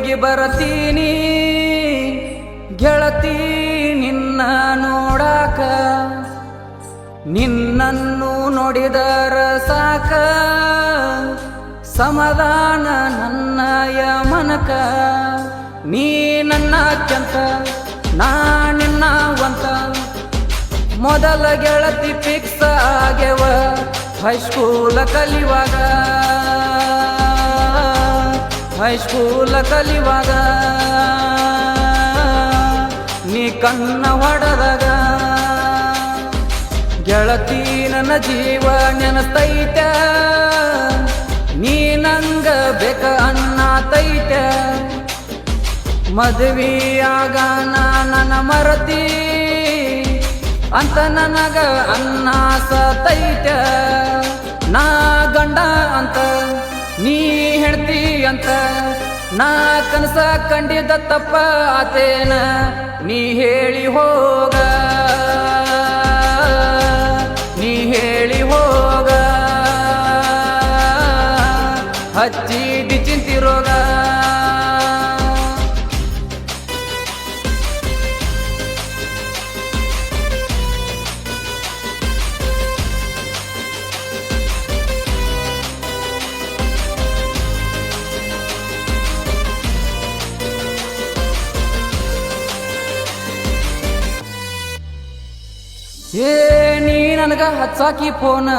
ಹುಡುಗಿ ಬರತೀನಿ ಗೆಳತಿ ನಿನ್ನ ನೋಡಾಕ, ನಿನ್ನನ್ನು ನೋಡಿದರ ಸಾಕ ಸಮಾಧಾನ ನನ್ನಯ ಮನಕ. ನೀ ನನ್ನ ಅತ್ಯಂತ ನಾ ನಿನ್ನ ವಂತ, ಮೊದಲ ಗೆಳತಿ ಫಿಕ್ಸ್ ಆಗ್ಯವ ಹೈಸ್ಕೂಲ ಕಲಿವಾಗ, ಹೈಸ್ಕೂಲ ಕಲಿವಾಗ ನೀ ಕಣ್ಣ ಹೊಡೆದಾಗ ಗೆಳತಿ ನನ್ನ ಜೀವ ನೆನಸ್ತೈತ, ನೀ ನಂಗ ಬೇಕ ಅನ್ನತೈತ. ಮದುವೆಯಾಗ ನನ್ನ ಮರತಿ ಅಂತ ನನಗ ಅನ್ನಸತೈತ. ನಾ ಗಂಡ ಅಂತ ನೀ ಹೆಣ್ತಿ ಅಂತ ನಾ ಕನಸ ಕಂಡಿದ್ದ ತಪ್ಪ ಆತೇನ ನೀ ಹೇಳಿ ಹೋಗ, ನೀ ಹೇಳಿ ಹೋಗ. ಹಚ್ಚಿದಿ ಚಿಂತಿರೋಗ ಏ ನೀ ನನಗ ಹಚ್ಚಾಕಿ ಫೋನ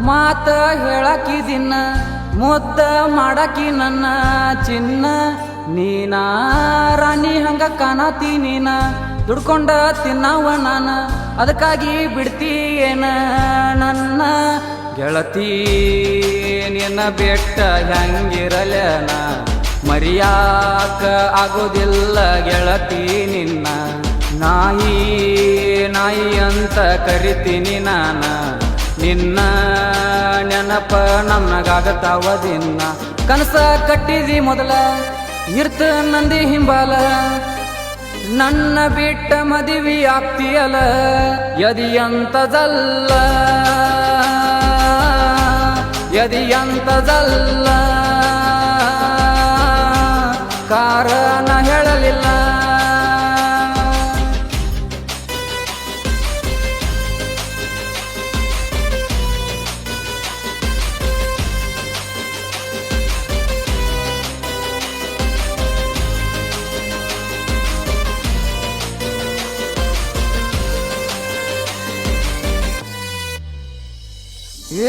ಮಾತ ಹೇಳಾಕಿ ದಿನ ಮುದ್ದ ಮಾಡಾಕಿ ನನ್ನ ಚಿನ್ನ. ನೀನಾ ರಾಣಿ ಹಂಗ ಕಾಣತಿ ನೀನ ದುಡ್ಕೊಂಡ ತಿನ್ನವ ನಾನ, ಅದಕ್ಕಾಗಿ ಬಿಡ್ತೀಯೇನ ನನ್ನ ಗೆಳತಿ. ನಿನ್ನ ಬೆಟ್ಟ ಹೆಂಗಿರಲೇನ ಮರಿಯಾಕ ಆಗೋದಿಲ್ಲ ಗೆಳತಿ ನಿನ್ನ. ನಾಯಿ ನಾಯಿ ಅಂತ ಕರಿತೀನಿ ನಾನ, ನಿನ್ನ ನೆನಪ ನನ್ನಗಾಗತಾವ ದಿನ. ಕನಸ ಕಟ್ಟಿದಿ ಮೊದಲ ಇರ್ತ ನಂದಿ ಹಿಂಬಾಲ, ನನ್ನ ಬಿಟ್ಟ ಮದುವೆ ಆಗ್ತೀಯಲ್ಲ ಯದಿಯಂತದಲ್ಲ, ಯದಿಯಂತದಲ್ಲ. ಕಾರಣ ಹೇಳಲಿಲ್ಲ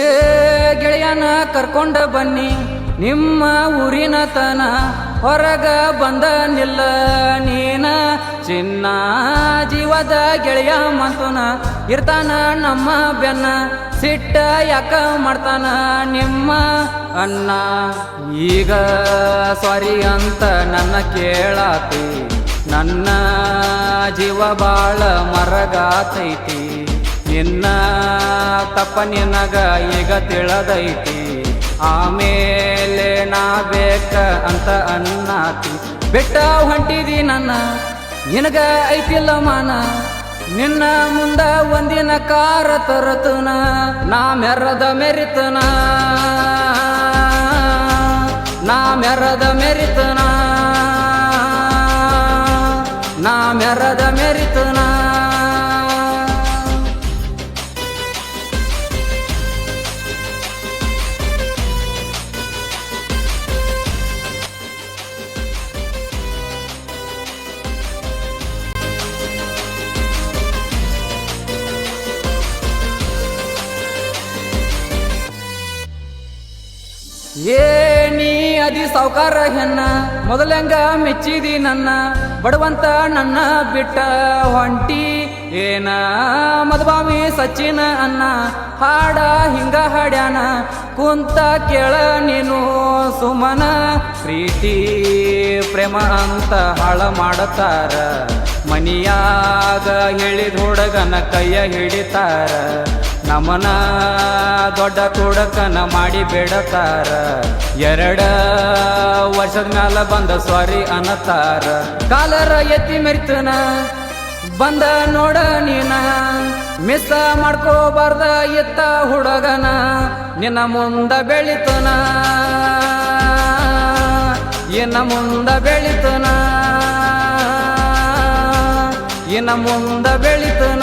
ಏ ಗೆಳೆಯನ ಕರ್ಕೊಂಡ ಬನ್ನಿ ನಿಮ್ಮ ಊರಿನ ತನ, ಹೊರಗ ಬಂದ ನಿಲ್ಲ ನೀನ ಚಿನ್ನ. ಜೀವದ ಗೆಳೆಯ ಮಂತುನ ಇರ್ತಾನ ನಮ್ಮ ಬೆನ್ನ, ಸಿಟ್ಟ ಯಾಕ ಮಾಡ್ತಾನ ನಿಮ್ಮ ಅಣ್ಣ. ಈಗ ಸಾರಿ ಅಂತ ನನ್ನ ಕೇಳಾತಿ, ನನ್ನ ಜೀವ ಬಾಳ ಮರಗಾತೈತಿ. ನಿನ್ನ ತಪ್ಪ ನಿನಗ ಈಗ ತಿಳದೈತಿ, ಆಮೇಲೆ ನಾ ಬೇಕ ಅಂತ ಅನ್ನತಿ. ಬೆಟ್ಟ ಹೊಂಟಿದಿ ನನ್ನ ನಿನಗ ಐತಿಲ್ಲ ಮಾನ, ನಿನ್ನ ಮುಂದ ಒಂದಿನ ಕಾರ ತರತನ ನಾ ಮೆರದ ಮೆರಿತನ, ನಾ ಮೆರದ ಮೆರಿತನ, ನಾ ಮೆರದ ಮೆರಿತನ. ಏ ನೀ ಅದಿ ಸಾವುಕಾರ ಹೆಣ್ಣ ಮೊದಲಂಗ ಮೆಚ್ಚಿದಿ ನನ್ನ, ಬಡವಂತ ನನ್ನ ಬಿಟ್ಟ ಹೊಂಟಿ ಏನ ಮದಬಾವಿ ಸಚಿನ ಅನ್ನ. ಹಾಡ ಹಿಂಗ ಹಾಡ್ಯಾನ ಕುಂತ ಕೇಳ ನೀನು ಸುಮನ, ಪ್ರೀತಿ ಪ್ರೇಮ ಅಂತ ಹಾಳ ಮಾಡತಾರ ಮನಿಯಾಗ ಹೇಳಿದ ಹುಡುಗನ ಕೈಯ ಹಿಡಿತಾರ. ನಮನ ದೊಡ್ಡ ತುಡಕನ ಮಾಡಿ ಬೇಡತಾರ, 2 ವರ್ಷದ ಮ್ಯಾಲ ಬಂದ ಸ್ವಾರಿ ಅನ್ನತಾರ. ಕಾಲರ ಎತ್ತಿ ಮೆರಿತನ ಬಂದ ನೋಡ ನೀನ, ಮಿಸ್ ಮಾಡ್ಕೋಬಾರ್ದ ಎತ್ತ ಹುಡುಗನ ನಿನ್ನ ಮುಂದ ಬೆಳಿತನ. ಇನ್ನ ಮುಂದ ಬೆಳಿತನ ಇನ್ನ ಮುಂದ ಬೆಳಿತನ